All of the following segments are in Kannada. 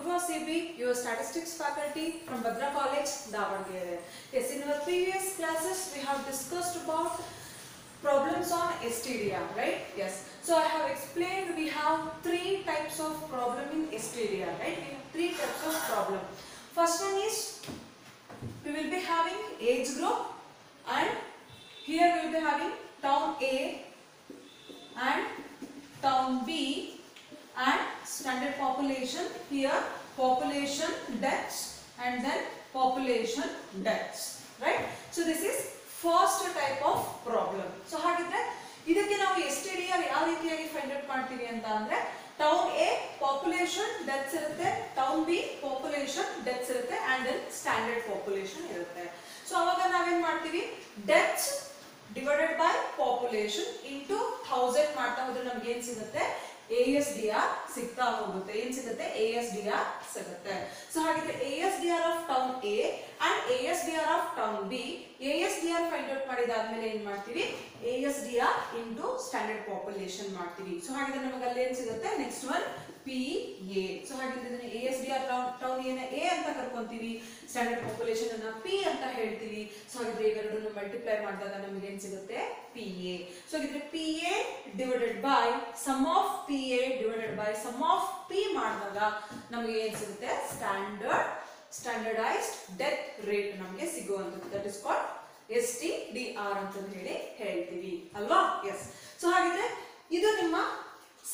Apurva CB, your statistics faculty from Bhadra College, Davangere. Yes, in our previous classes we have discussed about problems on STDR, right? Yes. So I have explained we have three types of problem in STDR, right? We have three types of problem. First one is we will be having age group, and here we will be having town A and town B and standard population, here population deaths and then population deaths, right? So this is first type of problem. So ಹಾಗಿದ್ರೆ ಇದಕ್ಕೆ ನಾವು STDR ಯಾವ ರೀತಿಯಾಗಿ ಫೈಂಡ್ ಔಟ್ ಮಾಡ್ತೀವಿ ಅಂತ ಅಂದ್ರೆ ಟೌನ್ A population deaths ಇರುತ್ತೆ, ಟೌನ್ B population deaths ಇರುತ್ತೆ and then standard population ಇರುತ್ತೆ. So ಅವಾಗ ನಾವೇನ್ ಮಾಡ್ತೀವಿ, deaths divided by population into 1000 ಮಾಡ್ತಾ ಹೋದ್ರೆ ನಮಗೆ ಏನು ಸಿಗುತ್ತೆ, ASDR ಸಿಗ್ತಾ ಹೋಗುತ್ತೆ. ಏನು ಸಿಗುತ್ತೆ, ASDR ಸಿಗುತ್ತೆ. ಸೊ ಹಾಗಿದ್ರೆ ASDR of town A and ASDR of town B, ASDR find out ಮಾಡಿದಾದ್ಮೇಲೆ ಏನ್ ಮಾಡ್ತೀವಿ, ASDR into ಸ್ಟ್ಯಾಂಡರ್ಡ್ ಪಾಪ್ಯುಲೇಷನ್ ಮಾಡ್ತೀವಿ. ಸೊ ಹಾಗಿದ್ರೆ ನಮಗೆ ಅಲ್ಲಿ ಏನು ಸಿಗುತ್ತೆ, ನೆಕ್ಸ್ಟ್ ಒನ್ PA. ಸೊ ಹಾಗಿದ್ರೆ ಇದನ್ನ ASDR ಟೌನ್ A ನ A ಅಂತ ಕರ್ಕೊಂತೀವಿ, ಸ್ಟ್ಯಾಂಡರ್ಡ್ ಪಾಪ್ಯುಲೇಷನ್ ಅನ್ನ P ಅಂತ ಹೇಳ್ತೀವಿ. ಸೊ ಹಾಗಿದ್ರೆ ಇವೆರಡನ್ನು ಮಲ್ಟಿಪ್ಲೈ ಮಾಡಿದಾಗ ನಮಗೆ ಏನು ಸಿಗುತ್ತೆ, PA. ಸೊ ಹಾಗಿದ್ರೆ PA divided by sum of PA divided by sum of P ಮಾಡಿದಾಗ ನಮಗೆ ಏನು ಸಿಗುತ್ತೆ, ಸ್ಟ್ಯಾಂಡರ್ಡೈಸ್ಡ್ ಡೆತ್ ರೇಟ್ ನಮಗೆ ಸಿಗುವಂಥದ್ದು. ದಟ್ ಇಸ್ ಕಾಲ್ಡ್ STDR ಅಂತ ಹೇಳಿ ಹೇಳ್ತೀವಿ ಅಲ್ವಾ. ಎಸ್. ಸೊ ಹಾಗಿದ್ರೆ ಇದು ನಿಮ್ಮ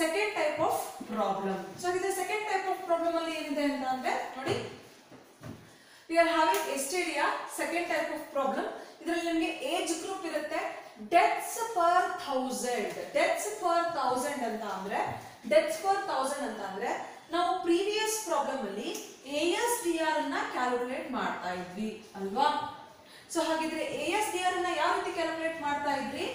second type of problem. So ಹಾಗಿದ್ರೆ ಸೆಕೆಂಡ್ ಟೈಪ್ ಆಫ್ ಪ್ರಾಬ್ಲಮ್ ಅಲ್ಲಿ ಏನಿದೆ ಅಂತ ಅಂದ್ರೆ ನೋಡಿ, we are having STDR second type of problem. ಇದರಲ್ಲಿ ನಿಮಗೆ ಏಜ್ ಗ್ರೂಪ್ ಇರುತ್ತೆ, ಡೆತ್ಸ್ ಪರ್ 1000. ಡೆತ್ಸ್ ಪರ್ 1000 ಅಂತ ಅಂದ್ರೆ, ಡೆತ್ಸ್ ಪರ್ 1000 ಅಂತ ಅಂದ್ರೆ ನಾವು ಪ್ರೀವಿಯಸ್ ಪ್ರಾಬ್ಲಮ್ ಅಲ್ಲಿ ASDR ಅನ್ನ ಕ್ಯಾಲ್ಕುಲೇಟ್ ಮಾಡ್ತಾ ಇದ್ವಿ ಅಲ್ವಾ. ಸೊ ಹಾಗಿದ್ರೆ ASDR ಅನ್ನ ಯಾವ ರೀತಿ ಕ್ಯಾಲ್ಕುಲೇಟ್ ಮಾಡ್ತಾ ಇದ್ವಿ,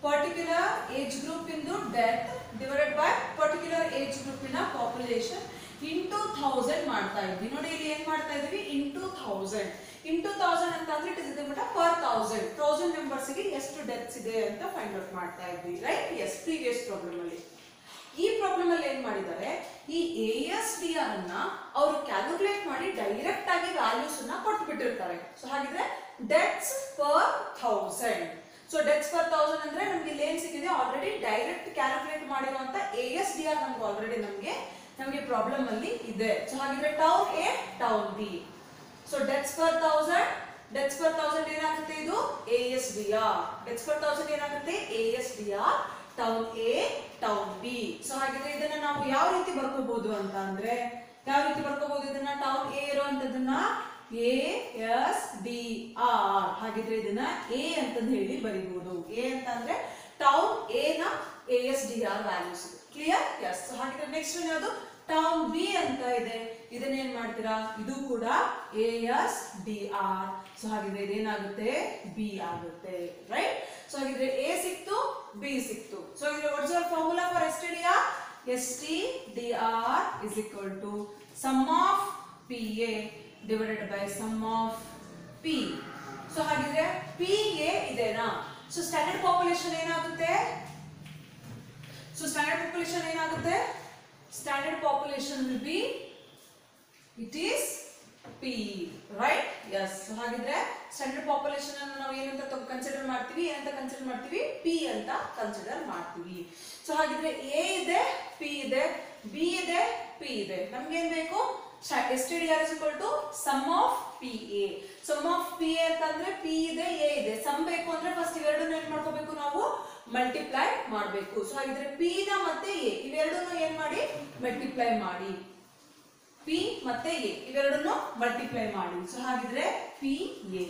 ಪರ್ಟಿಕ್ಯುಲರ್ ಏಜ್ ಗ್ರೂಪ್ ಇಂದು death divided by particular age group ಇನ ಪಾಪ್ಯುಲೇಷನ್ ಇಂಟು 1000 ಮಾಡ್ತಾ ಇದ್ವಿ. ನೋಡಿ ಇಲ್ಲಿ ಏನ್ ಮಾಡ್ತಾ ಇದೀವಿ, ಇಂಟು 1000. ಇಂಟು 1000 ಅಂತ ಅಂದ್ರೆ it is the per 1000 members ಗೆ ಎಷ್ಟು ಡೆತ್ಸ್ ಇದೆ ಅಂತ ಫೈಂಡ್ ಔಟ್ ಮಾಡ್ತಾ ಇದ್ವಿ, ರೈಟ್. ಎಸ್, ಪ್ರೀವಿಯಸ್ ಪ್ರಾಬ್ಲಮ್ ಅಲ್ಲಿ. ಈ ಪ್ರಾಬ್ಲಮ್ ಅಲ್ಲಿ ಏನ್ ಮಾಡಿದ್ದಾರೆ, ಈ ASDR ಅನ್ನ ಅವರು ಕ್ಯಾಲ್ಕುಲೇಟ್ ಮಾಡಿ ಡೈರೆಕ್ಟ್ ಆಗಿ ವ್ಯಾಲ್ಯೂಸ್ ಅನ್ನ ಕೊಟ್ಟು ಬಿಟ್ಟಿರ್ತಾರೆ. ಸೊ ಹಾಗಿದ್ರೆ deaths per 1000. So deaths per 1000 ಅಂದ್ರೆ ನಮ್ಗೆ ಇಲ್ಲಿ ಏನ್ ಸಿಕ್ಕಿದೆ, ಆಲ್ರೆಡಿ ಡೈರೆಕ್ಟ್ ಕ್ಯಾಲ್ಕುಲೇಟ್ ಮಾಡಿರುವಂತ ASDR ನಮ್ಗೆ ಆಲ್ರೆಡಿ ನಮಗೆ ಪ್ರಾಬ್ಲಮ್ ಅಲ್ಲಿ ಇದೆ. ಸೊ ಹಾಗಿದ್ರೆ town A town B. So deaths per 1000 ಏನಾಗುತ್ತೆ, ಇದು ASDR. ಡೆತ್ಸ್ ಪರ್ 1000 ಏನಾಗುತ್ತೆ, ASDR town A town B. So ಹಾಗಿದ್ರೆ ಇದನ್ನ ನಾವು ಯಾವ ರೀತಿ ಬರ್ಕೋಬಹುದು ಅಂತ ಅಂದ್ರೆ, ಯಾವ ರೀತಿ ಬರ್ಕೋಬಹುದು ಇದನ್ನ, ಟೌನ್ A ಇರುವಂತದನ್ನ ASDR. ಹಾಗಿದ್ರೆ ಇದನ್ನ A ಅಂತ ಹೇಳಿ ಬರೀಬಹುದು. A ಅಂತ ಅಂದ್ರೆ ಟೌನ್ A ನ ASDR values. Clear? Yes. So ಹಾಗಿದ್ರೆ ನೆಕ್ಸ್ಟ್ ಒನ್ ಯಾವುದು, ಟೌನ್ B ಅಂತ ಇದೆ, ಇದನ್ನ ಏನ್ ಮಾಡ್ತೀರಾ, ಇದು ಕೂಡ ASDR. ಸೊ ಹಾಗಿದ್ರೆ ಇದೇನಾಗುತ್ತೆ, B ಆಗುತ್ತೆ, ರೈಟ್. ಸೊ ಹಾಗಿದ್ರೆ A ಸಿಕ್ತು, B ಸಿಕ್ತು. ಸೊ ಹಾಗಿದ್ರೆ what's your formula for STDR? STDR is equal to sum of PA divided by sum of P. So ಹಾಗಿದ್ರೆ PA ಇದೆನಾ, ಸೊ ಸ್ಟ್ಯಾಂಡರ್ಡ್ ಪಾಪ್ಯುಲೇಷನ್ ಏನಾಗುತ್ತೆ, standard population will be, it is P, right? Yes. So ಹಾಗಿದ್ರೆ ಸ್ಟ್ಯಾಂಡರ್ಡ್ ಪಾಪ್ಯುಲೇಷನ್ ಅನ್ನು ನಾವು ಏನಂತ ಕನ್ಸಿಡರ್ ಮಾಡ್ತೀವಿ, P ಅಂತ ಕನ್ಸಿಡರ್ ಮಾಡ್ತೀವಿ. ಸೊ ಹಾಗಿದ್ರೆ A ಇದೆ, P ಇದೆ, B ಇದೆ, P ಇದೆ. ನಮ್ಗೆ ಏನ್ ಬೇಕು, STDR is equal to sum of PA. sum of PA ಅಂತಂದ್ರೆ P ಇದೆ, A ಇದೆ. ಸಮ್ ಬೇಕು ಅಂದ್ರೆ ಫಸ್ಟ್ ಇವೆರಡನ್ನು ಏನ್ ಮಾಡ್ಕೋಬೇಕು, ನಾವು ಮಲ್ಟಿಪ್ಲೈ ಮಾಡಬೇಕು. ಸೊ ಹಾಗಿದ್ರೆ P ನ ಮತ್ತೆ A ಇವೆರಡನ್ನು ಏನ್ ಮಾಡಿ, ಮಲ್ಟಿಪ್ಲೈ ಮಾಡಿ. P ಮತ್ತೆ A ಇವೆರಡನ್ನು ಮಲ್ಟಿಪ್ಲೈ ಮಾಡಿ. ಸೊ ಹಾಗಿದ್ರೆ PA.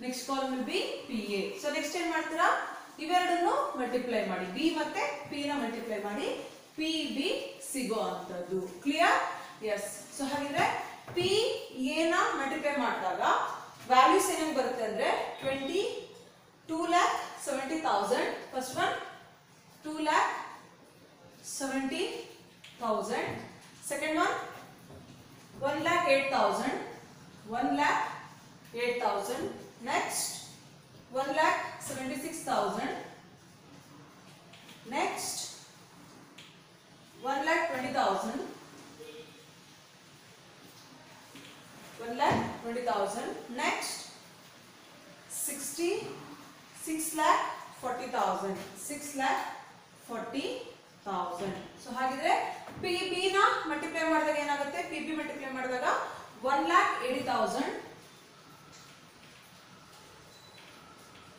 Next column will be PA. So next ಏನ್ ಮಾಡ್ತೀರಾ, ಇವೆರಡನ್ನು ಮಲ್ಟಿಪ್ಲೈ ಮಾಡಿ, B ಮತ್ತೆ P ನ ಮಲ್ಟಿಪ್ಲೈ ಮಾಡಿ PB ಸಿಗೋ ಅಂತದ್ದು. ಕ್ಲಿಯರ್? ಎಸ್. ಸೊ ಹಾಗಿದ್ರೆ PA ನ ಮಲ್ಟಿಪ್ಲೈ ಮಾಡಿದಾಗ ವ್ಯಾಲ್ಯೂಸ್ ಏನೇನು ಬರುತ್ತೆ ಅಂದ್ರೆ 2,70,000. First one 2,70,000. Second one 1,08,000. Next 1,76,000. Next 1,20,000. 1,20,000. Next 6,40,000. 6,40,000. So ಹಾಗಿದ್ರೆ PB ನ ಮಲ್ಟಿಪ್ಲೈ ಮಾಡಿದಾಗ ಏನಾಗುತ್ತೆ? PB ಮಲ್ಟಿಪ್ಲೈ ಮಾಡಿದಾಗ 1,80,000.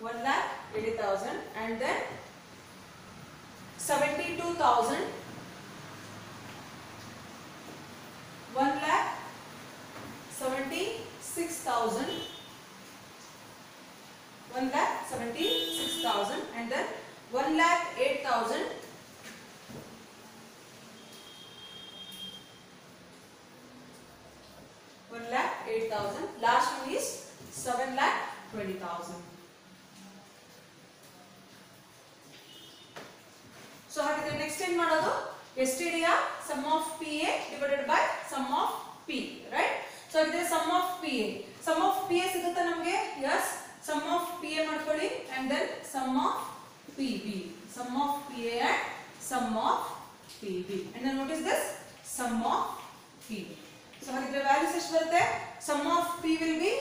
1,80,000 and then 72,000. 1,76,000. 1,76,000 and then 1,08,000. 1,08,000. Last one is 7,20,000. So ಹಾಗಿದ್ರೆ ನೆಕ್ಸ್ಟ್ ಏನು ಮಾಡೋದು? STDR sum of PA divided by sum of P, right? So ಹಾಗಿದ್ರೆ sum of PA. Sum of PA ಸಿಗುತ್ತಾ ನಮಗೆ? Yes. Sum of PA ಮಾಡ್ಕೊಳ್ಳಿ and then sum of PB. Sum of PA and sum of PB. And then what is this? Sum of PB. So ಹಾಗಿದ್ರೆ ವ್ಯಾಲ್ಯೂಸ್ ಎಷ್ಟು ಬರುತ್ತೆ? Sum of P will be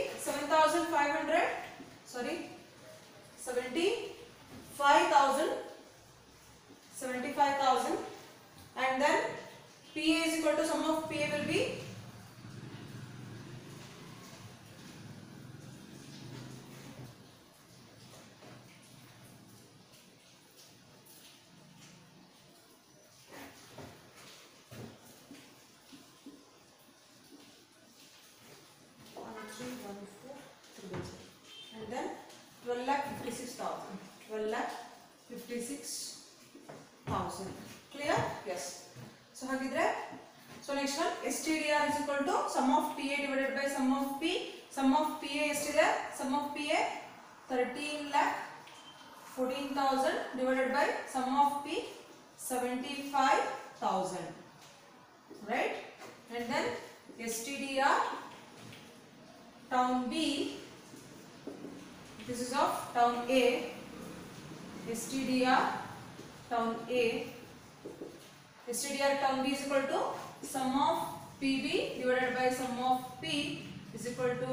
75,000 and then PA is equal to sum of PA will be 1,314 and then 12,56,000. 12,56,000. Clear? Yes. So ಹಾಗಿದ್ರೆ so next one STDR is equal to sum of PA divided by sum of P. Sum of PA ಎಷ್ಟಿದೆ? Sum of PA 13,14,000 divided by sum of P 75,000. Right? And then STDR town B, this is of town A. STDR town A. STDR town B is equal to sum of PB divided by sum of P is equal to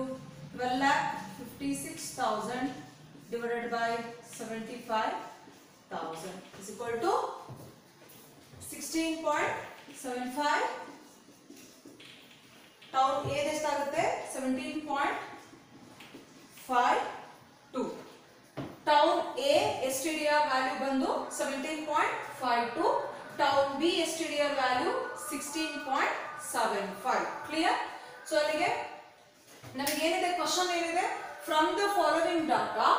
12,56,000 divided by 75,000 is equal to 16.75. Town A ಎಷ್ಟಾಗುತ್ತೆ? 17.52. Town A STDR value ಬಂದು 17.52. Town B STDR value 16.75. Clear? So ಅಲ್ಲಿಗೆ ನಮಗೆ ಏನಿದೆ ಕ್ವೆಶ್ಚನ್ ಏನಿದೆ? From the following data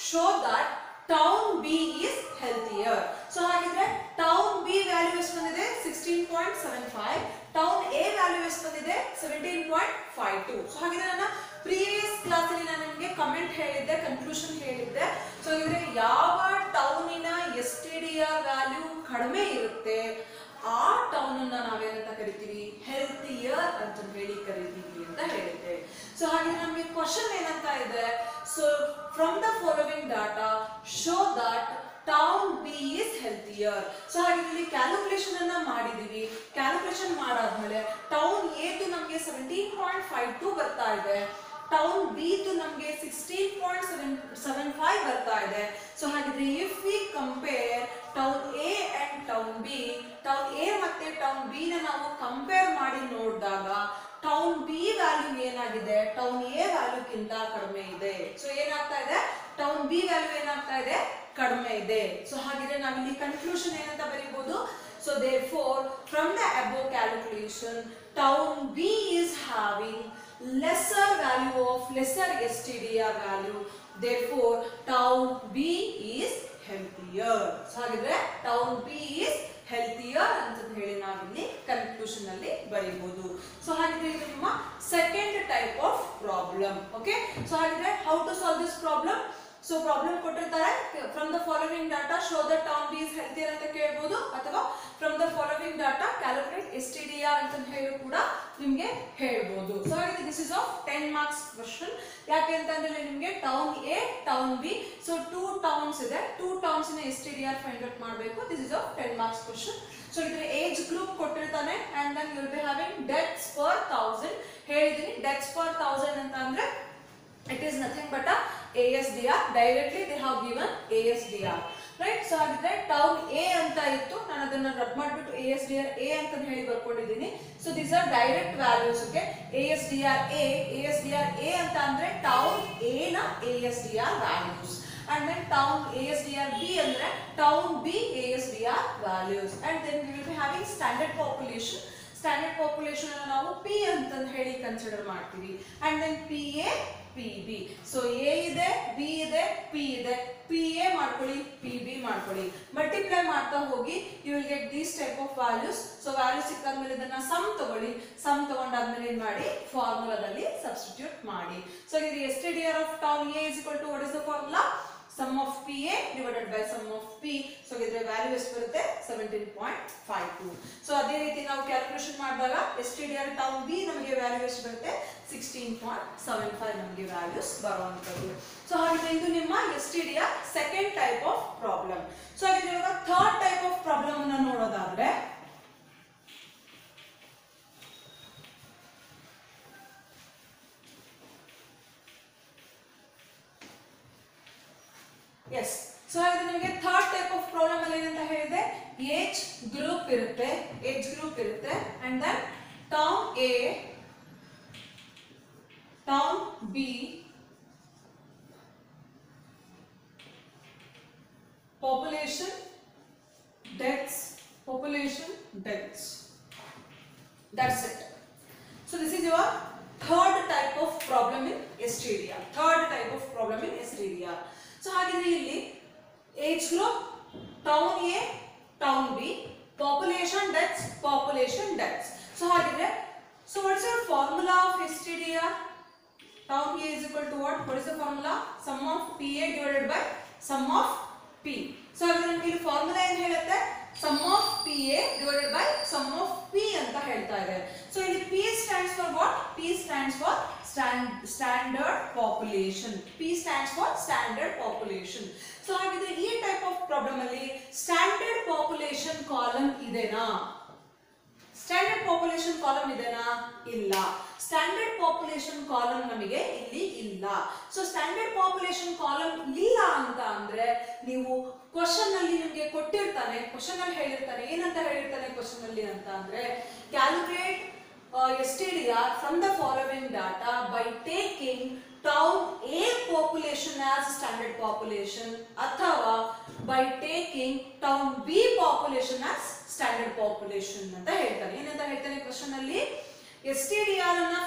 show that town B is healthier. So ಹಾಗಿದ್ರೆ town B ವ್ಯಾಲ್ಯೂ ಎಷ್ಟು ಬಂದಿದೆ? 16.75. town A ವ್ಯಾಲ್ಯೂ ಎಷ್ಟು ಬಂದಿದೆ? 17.52. ಸೊ ಹಾಗಿದ್ರೆ ನನ್ನ ಪ್ರೀವಿಯಸ್ ಕ್ಲಾಸ್ ಅಲ್ಲಿ ನಾನು ನಿಮಗೆ ಕಮೆಂಟ್ ಹೇಳಿದ್ದೆ, ಕನ್ಕ್ಲೂಷನ್ ಹೇಳಿದ್ದೆ. ಸೊ ಹಾಗಿದ್ರೆ ಯಾವ ಟೌನಿನ STDR ವ್ಯಾಲ್ಯೂ ಕಡಿಮೆ ಇರುತ್ತೆ ಆ ಟೌನ್ ಅನ್ನ ನಾವೇನಂತ ಕರಿತೀವಿ? ಹೆಲ್ತಿಯರ್ ಅಂತ ಹೇಳಿ ಕರಿತೀವಿ ಅಂತ ಹೇಳಿದ್ದೆ. ಸೊ ಹಾಗಿದ್ರೆ ನಮಗೆ ಕ್ವೆಶ್ಚನ್ ಏನಂತ ಇದೆ? So from the following data show that town B is healthier. So ಹಾಗಿದ್ರೆ ಇಲ್ಲಿ ಕ್ಯಾಲ್ಕುಲೇಷನ್ ಅನ್ನ ಮಾಡಿದೀವಿ. ಕ್ಯಾಲ್ಕುಲೇಷನ್ ಮಾಡಾದ್ಮೇಲೆ ಟೌನ್ A ದು ನಮಗೆ 17.52 ಬರ್ತಾ ಇದೆ, ಟೌನ್ B ದು ನಮಗೆ 16.75 ಬರ್ತಾ ಇದೆ. ಸೊ ಹಾಗಿದ್ರೆ if we compare town A and town B, town A ಮತ್ತೆ ಟೌನ್ B ನ ನಾವು ಕಂಪೇರ್ ಮಾಡಿ ನೋಡಿದಾಗ ಟೌನ್ B ವ್ಯಾಲ್ಯೂ ಏನಾಗಿದೆ? ಟೌನ್ A ವ್ಯಾಲ್ಯೂಗಿಂತ ಕಡಿಮೆ ಇದೆ. ಸೊ ಏನಾಗ್ತಾ ಇದೆ? ಟೌನ್ B ವ್ಯಾಲ್ಯೂ ಏನಾಗ್ತಾ ಇದೆ? ಕಡಿಮೆ ಇದೆ. ಸೊ ಹಾಗಿದ್ರೆ ನಾವಿಲ್ಲಿ ಕನ್ಕ್ಲೂಷನ್ ಏನಂತ ಬರೀಬಹುದು? So therefore from the above calculation town B is having lesser value of lesser STDR value, therefore town B is healthier. So ಹಾಗಿದ್ರೆ town B is healthier ಅಂತ ಹೇಳಿ ನಾವಿಲ್ಲಿ ಕನ್ಕ್ಲೂಷನ್ ಅಲ್ಲಿ ಬರೀಬಹುದು. ಸೊ ಹಾಗಿದ್ರೆ ಇದು ನಿಮ್ಮ second type of problem. Okay, so ಹಾಗಿದ್ರೆ how to solve this problem? So problem ಕೊಟ್ಟಿರ್ತಾರೆ, from the following data show the town B is healthier ಅಂತ ಕೇಳಬಹುದು, ಅಥವಾ from the following data calculate STDR ಅಂತ ಹೇಳಿ ಕೂಡ ನಿಮಗೆ ಹೇಳ್ಬೋದು. ಸೊ ಹಾಗೆ this is of 10 marks question. ಯಾಕೆ ಅಂತಂದ್ರೆ ನಿಮಗೆ town A, town B, so 2 towns ಇದೆ, 2 ಟೌನ್ಸ್ ನ STDR ಫೈಂಡ್ ಔಟ್ ಮಾಡಬೇಕು. This is of 10 marks question. So ಇದರ ಏಜ್ ಗ್ರೂಪ್ ಕೊಟ್ಟಿರ್ತಾನೆ, and then you will be having deaths per 1000 ಹೇಳಿದೀನಿ. Death deaths per 1000 anta andre it is nothing but a ASDR. Directly they have given ASDR, right? So ಹಾಗಿದ್ರೆ ಟೌನ್ ಎ ಅಂತ ಇತ್ತು, ನಾನು ಅದನ್ನ ರಬ್ ಮಾಡಿಬಿಟ್ಟು ASDR A ಅಂತ ಹೇಳಿ ಬರ್ಕೊಂಡಿದ್ದೀನಿ. So these are direct values. Okay, ASDR A ಅಂತ ಅಂದ್ರೆ ಟೌನ್ ಎ ನ ASDR values, and then town ASDR B andre town B ASDR values, and then we will be having standard population. Standard population ಅನ್ನು ನಾವು P ಅಂತ ಹೇಳಿ ಕನ್ಸಿಡರ್ ಮಾಡ್ತೀವಿ, and then PA PB. So A ಇದೆ, B ಇದೆ, P ಇದೆ, PA ಮಾಡ್ಕೊಳ್ಳಿ, PB ಮಾಡ್ಕೊಳ್ಳಿ, ಮಲ್ಟಿಪ್ಲೈ ಮಾಡ್ತಾ ಹೋಗಿ you will get these type of values. So value ಸಿಕ್ಕಾದ್ಮೇಲೆ ಇದನ್ನ ಸಮ್ ತಗೊಳ್ಳಿ, ಸಮ್ ತಗೊಂಡಾದ್ಮೇಲೆ ಏನ್ ಮಾಡಿ ಫಾರ್ಮುಲಾದಲ್ಲಿ ಸಬ್ಸ್ಟಿಟ್ಯೂಟ್ ಮಾಡಿ. ಸೊ ಇದು STDR of town A is equal to what is the formula? Sum of PA divided by sum of P. So ಇದರ ವ್ಯಾಲ್ಯೂ ಎಷ್ಟು ಬರುತ್ತೆ? 17.52. ಸೊ ಅದೇ ರೀತಿ ನಾವು ಕ್ಯಾಲ್ಕುಲೇಷನ್ ಮಾಡಿದಾಗ STDR ಟೌನ್ B ನಮಗೆ ವ್ಯಾಲ್ಯೂ ಎಷ್ಟು ಬರುತ್ತೆ? 16.75 ನಮಗೆ ವ್ಯಾಲ್ಯೂಸ್ ಬರುವಂತದ್ದು. ಸೊ ಹಾಗಿದ್ರೆ ಇದು ನಿಮ್ಮ STDR second type of problem. So ಹಾಗಿದ್ರೆ ಇವಾಗ ಥರ್ಡ್ ಟೈಪ್ ಆಫ್ ಪ್ರಾಬ್ಲಮ್ ಅನ್ನು ನೋಡೋದಾದ್ರೆ yes. ಸೊ ಹಾಗಾದ್ರೆ ನಿಮಗೆ ಥರ್ಡ್ ಟೈಪ್ ಆಫ್ ಪ್ರಾಬ್ಲಮ್ ಅಲ್ಲಿ ಏನಂತ ಹೇಳಿದೆ, ಏಜ್ ಗ್ರೂಪ್ ಇರುತ್ತೆ, and then town A, town B, population deaths. That's it. So this is your third type of problem in STDR. So ಹಾಗಿದ್ರೆ ಇಲ್ಲಿ age group town A, town B, population deaths. So ಹಾಗಿದ್ರೆ so what's your formula of STDR? Town A is equal to what is the formula? Sum of PA divided by sum of P. So ಹಾಗಾದ್ರೆ ನಮಗೆ ಇಲ್ಲಿ ಫಾರ್ಮುಲಾ ಏನು ಹೇಳುತ್ತೆ? sum of PA divided by sum of P ಅಂತ ಹೇಳ್ತಾ ಇದೆ. ಸೊ ಇಲ್ಲಿ P stands for what? P stands for standard population. So ಹಾಗಿದ್ರೆ ಈ ಟೈಪ್ ಆಫ್ ಪ್ರಾಬ್ಲಮ್ ಅಲ್ಲಿ ಸ್ಟ್ಯಾಂಡರ್ಡ್ ಪಾಪ್ಯುಲೇಷನ್ ಕಾಲಮ್ ಇದೆನಾ? ಇಲ್ಲ. ಸ್ಟ್ಯಾಂಡರ್ಡ್ ಪಾಪ್ಯುಲೇಷನ್ ಕಾಲಮ್ ನಮಗೆ ಇಲ್ಲಿ ಇಲ್ಲ. ಸೊ ಸ್ಟ್ಯಾಂಡರ್ಡ್ ಪಾಪ್ಯುಲೇಷನ್ ಕಾಲಮ್ ಇಲ್ಲ ಅಂತ ಅಂದ್ರೆ ನೀವು ಕ್ವಶನ್ ಅಲ್ಲಿ ನಿಮಗೆ ಕೊಟ್ಟಿರ್ತಾನೆ, ಕ್ವಶನ್ ಅಲ್ಲಿ ಹೇಳಿರ್ತಾನೆ, ಏನಂತ ಹೇಳಿರ್ತಾನೆ ಕ್ವಶನ್ ಅಲ್ಲಿ ಅಂತ ಅಂದ್ರೆ calculate STDR from the following data by taking town A population as standard population ಅಥವಾ by taking town B population as standard population ಅಂತ ಹೇಳ್ತಾನೆ. ಏನಂತ ಹೇಳ್ತಾನೆ ಕ್ವಶನ್ ಅಲ್ಲಿ? STDR ಅನ್ನ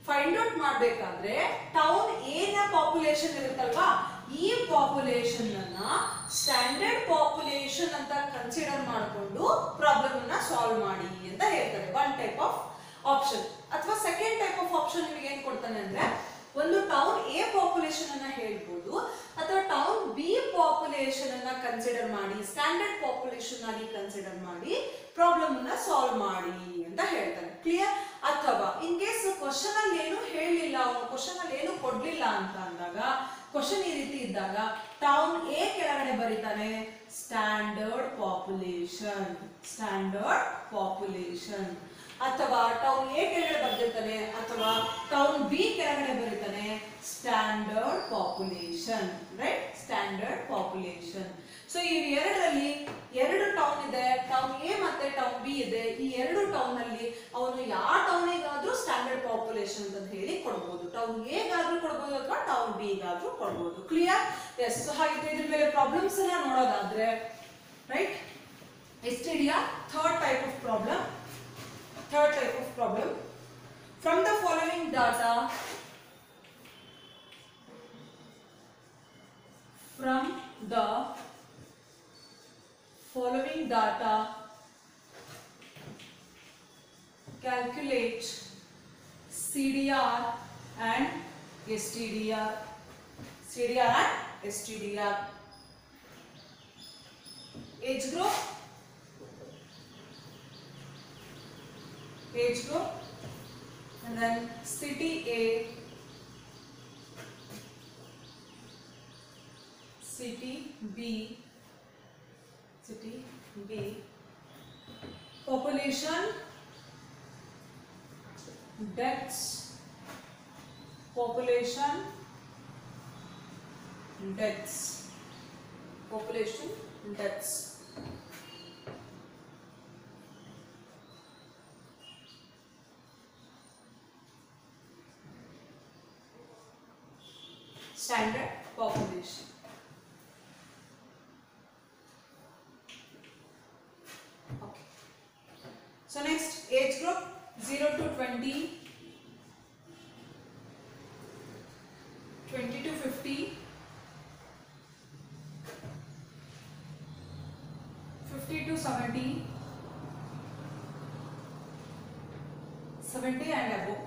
ಫೈಂಡ್ ಔಟ್ ಮಾಡಬೇಕಾದ್ರೆ ಟೌನ್ ಎ ನ ಪಾಪ್ಯುಲೇಷನ್ ಇರುತ್ತಲ್ವಾ, ಈ ಪಾಪ್ಯುಲೇಷನ್ ಅನ್ನ ಸ್ಟ್ಯಾಂಡರ್ಡ್ ಪಾಪ್ಯುಲೇಷನ್ ಅಂತ ಕನ್ಸಿಡರ್ ಮಾಡಿಕೊಂಡು ಪ್ರಾಬ್ಲಮ್ ಅನ್ನ ಸಾಲ್ವ್ ಮಾಡಿ ಅಂತ ಹೇಳ್ತಾರೆ. One type of option. ಅಥವಾ ಸೆಕೆಂಡ್ ಟೈಪ್ ಆಫ್ ಆಪ್ಷನ್ ನಿಮಗೆ ಏನ್ ಕೊಡ್ತಾನೆ ಅಂದ್ರೆ, ಒಂದು ಟೌನ್ ಎ ಪಾಪ್ಯುಲೇಷನ್ ಅನ್ನ ಹೇಳ್ಬೋದು, ಅಥವಾ ಟೌನ್ ಬಿ ಪಾಪ್ಯುಲೇಷನ್ ಅನ್ನ ಕನ್ಸಿಡರ್ ಮಾಡಿ ಸ್ಟ್ಯಾಂಡರ್ಡ್ ಪಾಪ್ಯುಲೇಷನ್ ಆಗಿ ಕನ್ಸಿಡರ್ ಮಾಡಿ ಪ್ರಾಬ್ಲಮ್ ಅನ್ನ ಸಾಲ್ವ್ ಮಾಡಿ ಅಂತ ಹೇಳ್ತಾನೆ. ಕ್ಲಿಯರ್? ಅಥವಾ ಇನ್ ಕೇಸ್ ಕ್ವಶನ್ ಅಲ್ಲಿ ಏನು ಹೇಳಿಲ್ಲ, ಕ್ವಶನ್ ಅಲ್ಲಿ ಏನು ಕೊಡ್ಲಿಲ್ಲ ಅಂತ ಅಂದಾಗ, ಕ್ವಶನ್ ಈ ರೀತಿ ಇದ್ದಾಗ ಟೌನ್ ಎ ಕೆಳಗಡೆ ಬರೀತಾನೆ ಸ್ಟ್ಯಾಂಡರ್ಡ್ ಪಾಪ್ಯುಲೇಷನ್, ಅಥವಾ ಟೌನ್ ಎ ಕೆಳಗಡೆ ಬರ್ದಿರ್ತಾನೆ, ಅಥವಾ ಟೌನ್ ಬಿ ಕೆಳಗಡೆ ಬರೀತಾನೆ standard population, right? Standard population. So ಈ ಎರಡರಲ್ಲಿ ಎರಡು ಟೌನ್ ಇದೆ, ಟೌನ್ ಎ ಮತ್ತೆ ಟೌನ್ ಬಿ ಇದೆ. ಈ ಎರಡು ಟೌನ್ ಅಲ್ಲಿ ಅವನು ಯಾವ ಟೌನಿಗಾದ್ರೂ ಸ್ಟ್ಯಾಂಡರ್ಡ್ ಪಾಪ್ಯುಲೇಷನ್ ಅಂತ ಹೇಳಿ ಕೊಡ್ಬೋದು. ಟೌನ್ ಎ ಗಾದ್ರೂ ಕೊಡ್ಬೋದು ಅಥವಾ ಟೌನ್ ಬಿ ಗಾದ್ರೂ ಕೊಡ್ಬೋದು. ಕ್ಲಿಯರ್? ಎಸ್. ಸೊ ಹಾಗಿದ್ರೆ ಇದ್ರ ಮೇಲೆ ಪ್ರಾಬ್ಲಮ್ಸ್ ಎಲ್ಲ ನೋಡೋದಾದ್ರೆ, right, STDR third type of problem. From the following data, calculate CDR and STDR. Age group, and then city A, city B, population deaths, population, deaths, population, deaths. Standard population. Okay. So next, age group 0 to 20, 20 to 50, 50 to 70, 70 and above,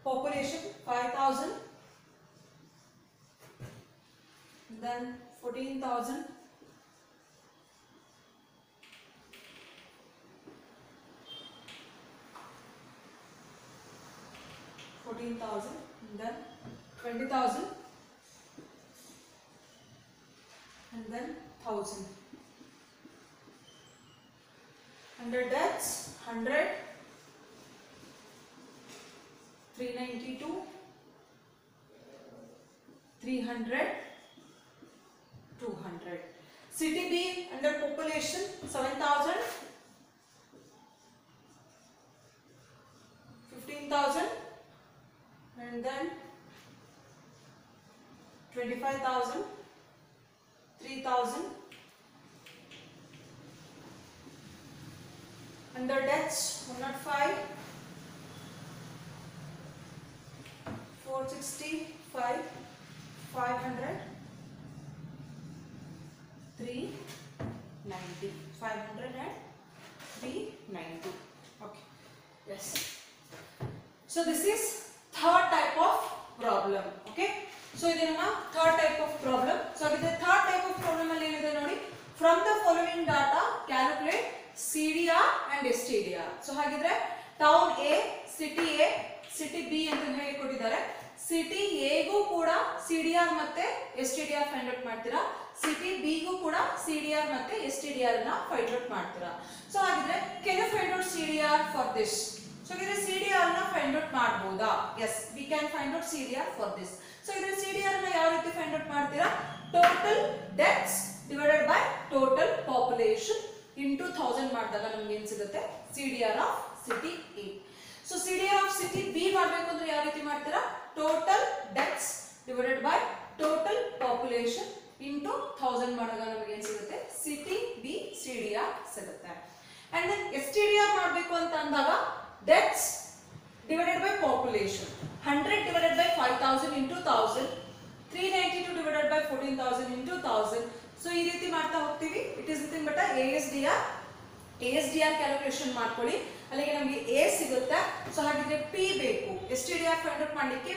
population 5,000, then 14,000, 14,000, then 20,000, and then 1,000. Under deaths 100, 392, 300, 200. City B under population 7,000, 15,000, and then 25,000, 3,000. Under deaths 105, 465, 500, 390, 500 and 390. Okay. Yes. So this is third type of problem. Okay. So this is third type of problem. So this third type of problem alli enide nodi. From the following data, calculate CDR and STDR. So ಹಾಗಿದ್ರೆ town A, city B ಅಂತ ಹೇಳಿ ಕೊಟ್ಟಿದ್ದಾರೆ. ಸಿಟಿ ಎ ಗೂ ಕೂಡ ಸಿಡಿಆರ್ ಮತ್ತೆ ಎಸ್ಟಿಡಿಆರ್ ಫೈಂಡ್ ಔಟ್ ಮಾಡ್ತೀರಾ, ಸಿಟಿ ಬಿ ಗೂ ಕೂಡ ಸಿಡಿಆರ್ ಮತ್ತೆ ಎಸ್ಟಿಡಿಆರ್ ನ ಫೈಂಡ್ ಔಟ್ ಮಾಡ್ತೀರಾ. ಸೊ ಹಾಗಿದ್ರೆ can you find out CDR for this? So ಇದ್ರೆ ಸಿಡಿಆರ್ ನ ಫೈಂಡ್ ಔಟ್ ಮಾಡಬಹುದಾ? Yes, we can find out CDR for this. So ಇದ್ರೆ ಸಿಡಿಆರ್ ನ ಯಾವ ರೀತಿ ಫೈಂಡ್ ಔಟ್ ಮಾಡ್ತೀರಾ? Total deaths divided by total population into 1000 ಮಾಡಿದಾಗ ನಮಗೆ ಏನು ಸಿಗುತ್ತೆ? CDR of city A. So CDR of city B ಮಾಡಬೇಕು ಅಂದ್ರೆ ಯಾವ ರೀತಿ ಮಾಡ್ತೀರಾ? Total deaths divided by total population into 1000 ಮಾಡಿದಾಗ ನಮಗೆ ಏನು ಸಿಗುತ್ತೆ? ಸಿಟಿ ಬಿ ಸಿಡಿಆರ್ ಸಿಗುತ್ತೆ. ಅಂಡ್ ದೆನ್ ಎಸ್ಟಿಡಿಆರ್ ಮಾಡಬೇಕು ಅಂತ ಅಂದಾಗ deaths divided by population 100 divided by 5000 into 1000, 392 divided by 14,000 into 1000. So ಈ ರೀತಿ ಮಾಡ್ತಾ ಹೋಗ್ತೀವಿ. It is nothing but ASDR calculation ಮಾಡ್ಕೊಳ್ಳಿ, ಅಲ್ಲಿಗೆ ನಮಗೆ ಎ ಸಿಗುತ್ತೆ. ಸೊ ಹಾಗಿದ್ರೆ ಪಿ ಬೇಕು, ಎಸ್ಟಿಡಿಆರ್ ಫೈಂಡ್ ಔಟ್ ಮಾಡಲಿಕ್ಕೆ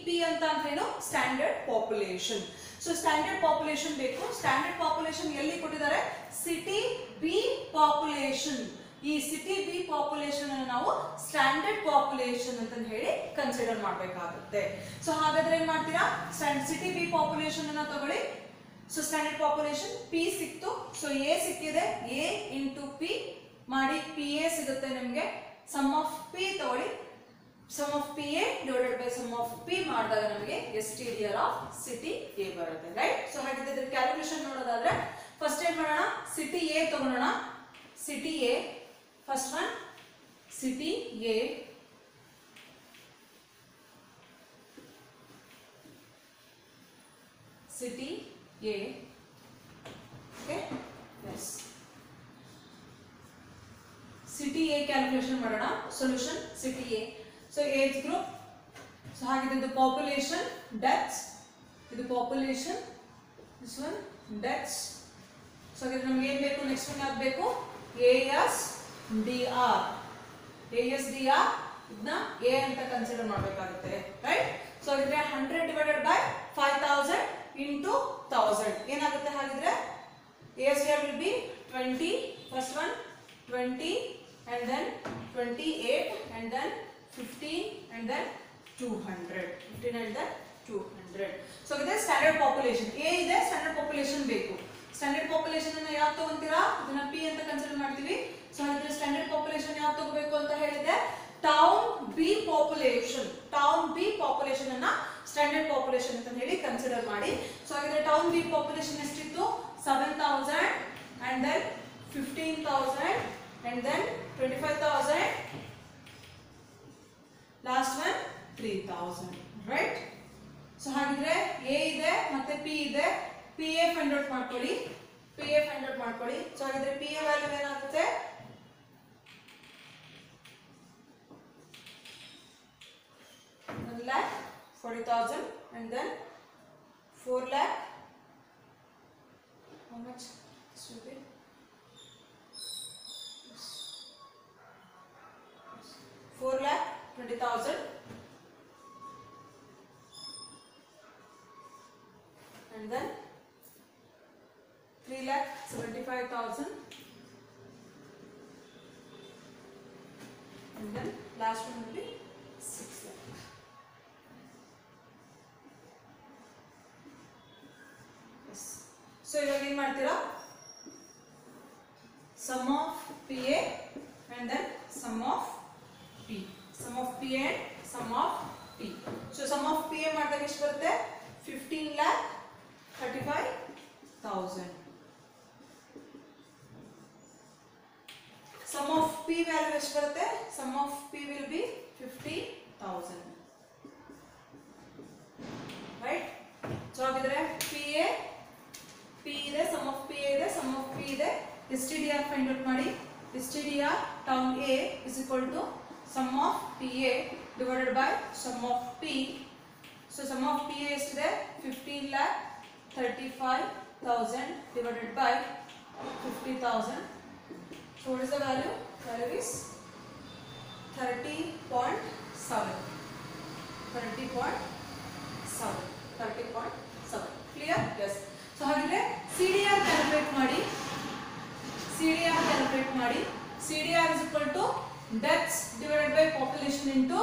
ಪಿ ಅಂತ ಅಂದ್ರೇನು? Standard population. So standard population ಬೇಕು. ಸ್ಟ್ಯಾಂಡರ್ಡ್ ಪಾಪ್ಯುಲೇಷನ್ ಎಲ್ಲಿ ಕೊಟ್ಟಿದ್ದಾರೆ? City B population. ಈ ಸಿಟಿ ಬಿ ಪಾಪ್ಯುಲೇಷನ್ ಅನ್ನು ನಾವು ಸ್ಟ್ಯಾಂಡರ್ಡ್ ಪಾಪ್ಯುಲೇಷನ್ ಅಂತ ಹೇಳಿ ಕನ್ಸಿಡರ್ ಮಾಡಬೇಕಾಗುತ್ತೆ. ಸೊ ಹಾಗಾದ್ರೆ ಏನ್ ಮಾಡ್ತೀರಾ? ಸಿಟಿ ಬಿ ಪಾಪ್ಯುಲೇಷನ್ ಅನ್ನ ತಗೊಳ್ಳಿ. ಸೊ ಸ್ಟ್ಯಾಂಡರ್ಡ್ ಪಾಪ್ಯುಲೇಷನ್ ಪಿ ಸಿಕ್ತು. ಸೊ ಎ ಸಿಕ್ಕಿದೆ, ಎ ಇಂಟು ಪಿ ಮಾಡಿ ಪಿ ಎ ಸಿಗುತ್ತೆ ನಿಮಗೆ. ಸಮ್ ಆಫ್ ಪಿ ತಗೊಳ್ಳಿ, sum of P A divided by sum of P ಮಾಡಿದಾಗ ನಮಗೆ ಎಸ್ಟಿಡಿಆರ್ ಆಫ್ ಸಿಟಿ ಎ ಬರುತ್ತೆ. ರೈಟ್. ಸೊ ಹಾಗಿದ್ರೆ ಕ್ಯಾಲ್ಕುಲೇಷನ್ ನೋಡೋದಾದ್ರೆ ಫಸ್ಟ್ ಏನ್ ಮಾಡೋಣ? ಸಿಟಿ ಎ ತಗೊಳ್ಳೋಣ. City A first one, city A city A. Okay, yes, city A calculation ಮಾಡೋಣ. solution city A. so age group, so ಹಾಗಿದ್ರೆ ಇದು population deaths, ಇದು population, this one deaths. so ಹಾಗಿದ್ರೆ ನಮಗೆ ಏನು ಬೇಕು? ನೆಕ್ಸ್ಟ್ ಒನ್ ಯಾವುದು ಬೇಕು? ASDR. ASDR ಇದನ್ನ A ಅಂತ ಕನ್ಸಿಡರ್ ಮಾಡಬೇಕಾಗುತ್ತೆ. ರೈಟ್. ಸೊ ಹಾಗಿದ್ರೆ 100 ಡಿವೈಡೆಡ್ ಬೈ 5000 into 1000 ಏನಾಗುತ್ತೆ? ಹಾಗಿದ್ರೆ ASDR will be 20, first one 20, and then 28 and then 15 and then 200. 15 and then 200. So ಇದೆ ಸ್ಟ್ಯಾಂಡರ್ಡ್ ಪಾಪ್ಯುಲೇಷನ್. ಎ ಇದೆ, ಸ್ಟ್ಯಾಂಡರ್ಡ್ ಪಾಪ್ಯುಲೇಷನ್ ಬೇಕು. ಸ್ಟ್ಯಾಂಡರ್ಡ್ ಪಾಪ್ಯುಲೇಷನ್ ಅನ್ನು ಯಾವ್ದು ತಗೊಂತೀರಾ? ಇದನ್ನ ಪಿ ಅಂತ ಕನ್ಸಿಡರ್ ಮಾಡ್ತೀವಿ. ಸೊ ಹಾಗಾದ್ರೆ ಸ್ಟ್ಯಾಂಡರ್ಡ್ ಪಾಪ್ಯುಲೇಷನ್ ಯಾವ್ದು ತಗೋಬೇಕು ಅಂತ ಹೇಳಿದೆ? Town B population. Town B population ಅನ್ನ ಸ್ಟ್ಯಾಂಡರ್ಡ್ ಪಾಪ್ಯುಲೇಷನ್ ಅಂತ ಹೇಳಿ ಕನ್ಸಿಡರ್ ಮಾಡಿ. ಸೊ ಹಾಗಾದ್ರೆ ಟೌನ್ ಬಿ ಪಾಪ್ಯುಲೇಷನ್ ಎಷ್ಟಿತ್ತು? 7000 and then 15,000 and then 25,000. Last one 3,000, right? So ಹಾಗಿದ್ರೆ ಎ ಇದೆ ಮತ್ತೆ ಪಿ ಇದೆ. ಪಿ ಎ ಫೈಂಡ್ ಔಟ್ ಮಾಡ್ಕೊಳ್ಳಿ. ಪಿ ಎ ಫೈಂಡ್ ಔಟ್ ಮಾಡ್ಕೊಳ್ಳಿ. ಸೊ ಹಾಗಿದ್ರೆ ಪಿ ಎ ವ್ಯಾಲ್ಯೂ ಏನಾಗುತ್ತೆ? 1,40,000 and then 4 lakh. How much this will be? 4,20,000 and then 3,75,000 and then last one will be 6 lakh. Yes. So ivaga ಏನು ಮಾಡ್ತೀರಾ? Sum of PA and then sum of P. Sum of P and sum of P. So sum of PA ಮಾಡಿದಾಗ ಎಷ್ಟು ಬರುತ್ತೆ? 15,35,000. Sum of P value ಎಷ್ಟು ಬರುತ್ತೆ? Sum of P will be 50,000. Right? So ಹಾಗಿದ್ರೆ PA P ಇದೆ, sum of PA ಇದೆ, sum of P ಇದೆ. STDR find out ಮಾಡಿ. STDR town A is equal to sum of PA divided by sum of P. So sum of PA ಎಷ್ಟಿದೆ? 15,35,000 divided by 50,000. So what is the value? Value is 30.7. 30.7. 30.7. Clear? Yes. So ಹಾಗಿದ್ರೆ CDR ಕ್ಯಾಲ್ಕುಲೇಟ್ ಮಾಡಿ. CDR ಕ್ಯಾಲ್ಕುಲೇಟ್ ಮಾಡಿ. CDR is equal to deaths divided by population into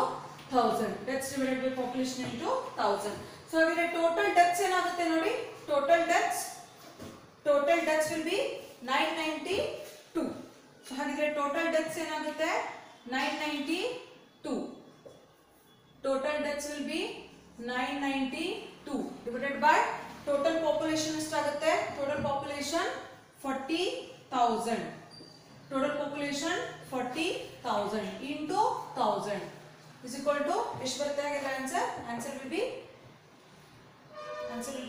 1000. Deaths divided by population into 1000. So ಹಾಗಿದ್ರೆ total deaths ಏನಾಗುತ್ತೆ ನೋಡಿ? Total deaths will be 992. So ಹಾಗಿದ್ರೆ total deaths ಏನಾಗುತ್ತೆ? 992. Total deaths will be 992 divided by total population ಎಷ್ಟಾಗುತ್ತೆ? Total population 40,000. Total population 40,000 into 1000 is equal to ಎಷ್ಟು ಬರುತ್ತೆ ಹಾಗಿದ್ರೆ answer? Answer will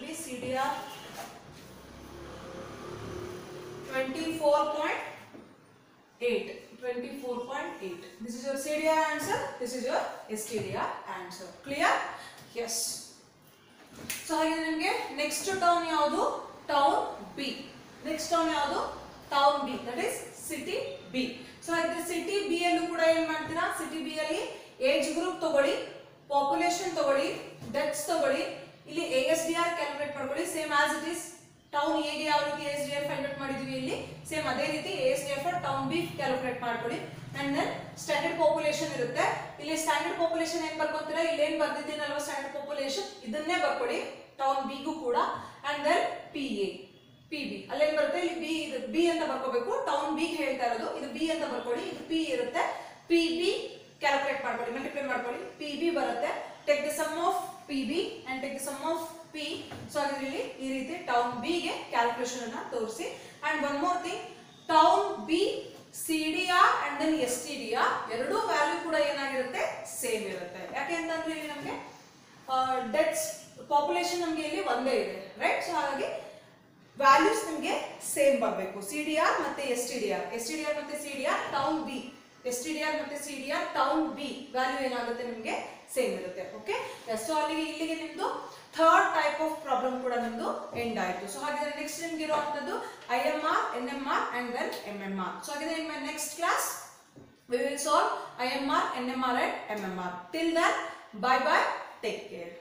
be CDR 24.8. 24.8. This is your CDR answer. This is your STDR answer. Clear? Yes. So ಹಾಗಿದ್ರೆ ನಿಮಗೆ ನೆಕ್ಸ್ಟ್ ಟೌನ್ ಯಾವುದು? Town B. ನೆಕ್ಸ್ಟ್ ಟೌನ್ ಯಾವುದು? Town B, that is city B. So ಹಾಗಿದ್ರೆ ಸಿಟಿ ಬಿ ಅಲ್ಲೂ ಕೂಡ ಏನ್ ಮಾಡ್ತೀರಾ? ಸಿಟಿ ಬಿ ಅಲ್ಲಿ ಏಜ್ ಗ್ರೂಪ್ ತಗೊಳ್ಳಿ, ಪಾಪ್ಯುಲೇಷನ್ ತಗೊಳ್ಳಿ, ಡೆತ್ಸ್ ತಗೊಳ್ಳಿ. ಇಲ್ಲಿ ASDR ಕ್ಯಾಲ್ಕುಲೇಟ್ ಮಾಡ್ಕೊಳ್ಳಿ. Same as it is town A ಗೆ ಯಾವ ರೀತಿ ASDR ಫೈಂಡ್ ಔಟ್ ಮಾಡಿದ್ವಿ, ಇಲ್ಲಿ ಸೇಮ್ ಅದೇ ರೀತಿ ASDR for town B calculate ಮಾಡ್ಕೊಳ್ಳಿ. ಅಂಡ್ ದೆನ್ ಸ್ಟ್ಯಾಂಡರ್ಡ್ ಪಾಪ್ಯುಲೇಷನ್ ಇರುತ್ತೆ. ಇಲ್ಲಿ ಸ್ಟ್ಯಾಂಡರ್ಡ್ ಪಾಪ್ಯುಲೇಷನ್ ಏನ್ ಬರ್ಕೊಂತೀರಾ? ಇಲ್ಲಿ ಏನ್ ಬರ್ದಿದ್ದೀನಲ್ವಾ ಸ್ಟ್ಯಾಂಡರ್ಡ್ ಪಾಪ್ಯುಲೇಷನ್, ಇದನ್ನೇ ಬರ್ಕೊಳ್ಳಿ ಟೌನ್ ಬಿಗೂ ಕೂಡ. ಅಂಡ್ ದೆನ್ PA PB ಅಲ್ಲೇನ್ ಬರುತ್ತೆ? ಇಲ್ಲಿ ಬಿ ಅಂತ ಬರ್ಕೋಬೇಕು. ಟೌನ್ ಬಿ ಹೇಳ್ತಾ ಇರೋದು, ಇದು ಬಿ ಅಂತ ಬರ್ಕೊಳ್ಳಿ. ಇದು ಪಿ ಇರುತ್ತೆ. PB ಕ್ಯಾಲ್ಕುಲೇಟ್ ಮಾಡ್ಕೊಳ್ಳಿ, ಮಲ್ಟಿಪ್ಲೈ ಮಾಡ್ಕೊಳ್ಳಿ. PB ಬರುತ್ತೆ. Take the sum of PB and take the sum of P. So ಹಾಗಿದ್ರೆ ಈ ರೀತಿ ಟೌನ್ ಬಿ ಗೆ ಕ್ಯಾಲ್ಕುಲೇಷನ್ ಅನ್ನ ತೋರಿಸಿ. And one more thing, town B CDR and then STDR ಎರಡೂ ವ್ಯಾಲ್ಯೂ ಕೂಡ ಏನಾಗಿರುತ್ತೆ? ಸೇಮ್ ಇರುತ್ತೆ. ಯಾಕೆ ಅಂತಂದ್ರೆ ಇಲ್ಲಿ ನಮಗೆ ಡೆತ್ಸ್ ಪಾಪ್ಯುಲೇಷನ್ ನಮಗೆ ಇಲ್ಲಿ ಒಂದೇ ಇದೆ, ರೈಟ್? ಸೊ ಹಾಗಾಗಿ ವ್ಯಾಲ್ಯೂಸ್ ನಿಮಗೆ ಸೇಮ್ ಬರಬೇಕು. CDR ಮತ್ತೆ STDR ಮತ್ತೆ CDR ಟೌನ್ ಬಿ, STDR ಮತ್ತೆ CDR ಟೌನ್ ಬಿ ವ್ಯಾಲ್ಯೂ ಏನಾಗುತ್ತೆ ನಿಮಗೆ? ಸೇಮ್ ಇರುತ್ತೆ. ಓಕೆ. ಸೊ ಇಲ್ಲಿಗೆ ನಿಮ್ದು ಥರ್ಡ್ ಟೈಪ್ ಆಫ್ ಪ್ರಾಬ್ಲಮ್ ಕೂಡ ನಿಮ್ದು ಎಂಡ್ ಆಯ್ತು. ಸೊ ಹಾಗಿದ್ರೆ ನೆಕ್ಸ್ಟ್ ನಿಮ್ಗೆ ಇರುವಂತದ್ದು IMR, NMR and then MMR. So ಹಾಗಿದ್ರೆ in my next class we will solve IMR, NMR and MMR. Till then, bye bye, take care.